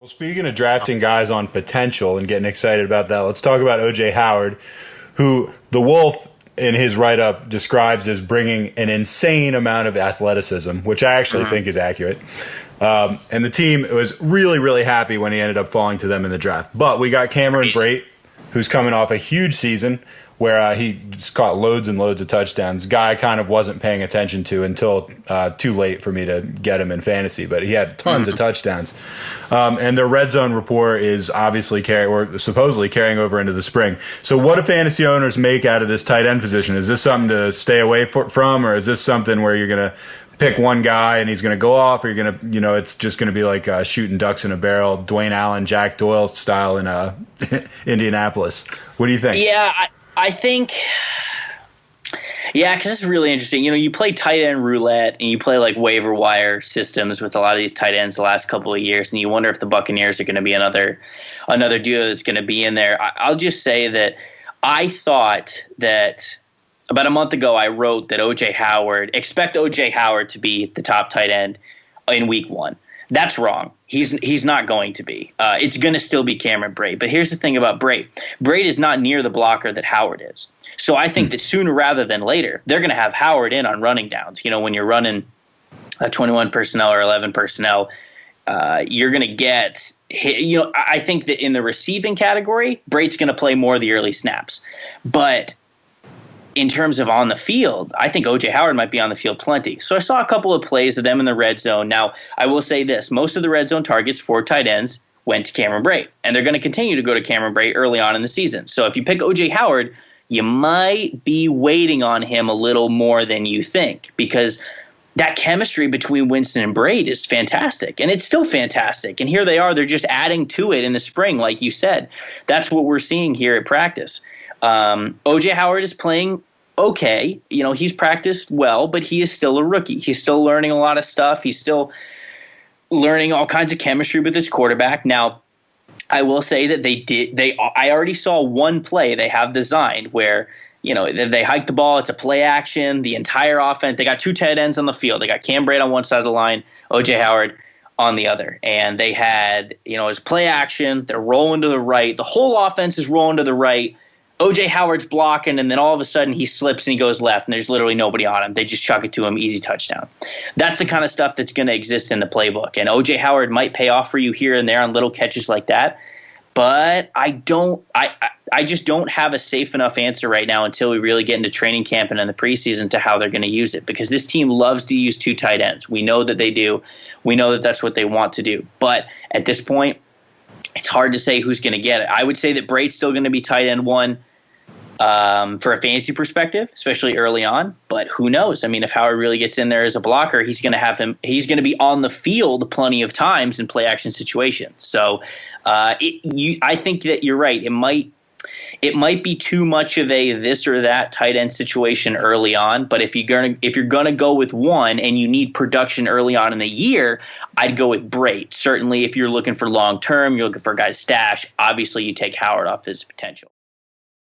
Well, speaking of drafting guys on potential and getting excited about that, let's talk about O.J. Howard, who the Wolf in his write-up describes as bringing an insane amount of athleticism, which I actually think is accurate. And the team was really, really happy when he ended up falling to them in the draft. But we got Cameron Brate, who's coming off a huge season where he just caught loads and loads of touchdowns. Guy I kind of wasn't paying attention to until too late for me to get him in fantasy, but he had tons of touchdowns. And their red zone report is obviously supposedly carrying over into the spring. So what do fantasy owners make out of this tight end position? Is this something to stay away from, or is this something where you're going to pick one guy and he's going to go off, or you're going to, it's just going to be like shooting ducks in a barrel, Dwayne Allen, Jack Doyle style in Indianapolis? What do you think? Yeah, I think, because it's really interesting. You play tight end roulette and you play like waiver wire systems with a lot of these tight ends the last couple of years, and you wonder if the Buccaneers are going to be another duo that's going to be in there. I'll just say that I thought that about a month ago I wrote that expect O.J. Howard to be the top tight end in week 1. That's wrong. He's not going to be. It's going to still be Cameron Brate. But here's the thing about Brate. Brate is not near the blocker that Howard is. So I think that sooner rather than later, they're going to have Howard in on running downs. When you're running 21 personnel or 11 personnel, you're going to get hit. I think that in the receiving category, Brate's going to play more of the early snaps. But in terms of on the field, I think O.J. Howard might be on the field plenty. So I saw a couple of plays of them in the red zone. Now, I will say this. Most of the red zone targets for tight ends went to Cameron Brate, and they're going to continue to go to Cameron Brate early on in the season. So if you pick O.J. Howard, you might be waiting on him a little more than you think, because that chemistry between Winston and Brate is fantastic, and it's still fantastic. And here they are. They're just adding to it in the spring, like you said. That's what we're seeing here at practice. O.J. Howard is playing okay. He's practiced well, but he is still a rookie. He's still learning a lot of stuff. He's still learning all kinds of chemistry with his quarterback. Now, I will say that I already saw one play they have designed where, they hike the ball. It's a play action. The entire offense, they got 2 tight ends on the field. They got Cam Brate on one side of the line, O.J. Howard on the other. And they had, his play action. They're rolling to the right. The whole offense is rolling to the right. O.J. Howard's blocking, and then all of a sudden he slips and he goes left, and there's literally nobody on him. They just chuck it to him, easy touchdown. That's the kind of stuff that's going to exist in the playbook. And O.J. Howard might pay off for you here and there on little catches like that, but I just don't have a safe enough answer right now until we really get into training camp and in the preseason to how they're going to use it, because this team loves to use 2 tight ends. We know that they do. We know that that's what they want to do. But at this point, it's hard to say who's going to get it. I would say that Brate's still going to be tight end 1 for a fantasy perspective, especially early on. But who knows? I mean, if Howard really gets in there as a blocker, he's going to be on the field plenty of times in play action situations. So I think that you're right. It might be too much of a this or that tight end situation early on. But if you're gonna go with one and you need production early on in the year, I'd go with Brate. Certainly, if you're looking for long term, you're looking for a guy to stash. Obviously, you take Howard off his potential.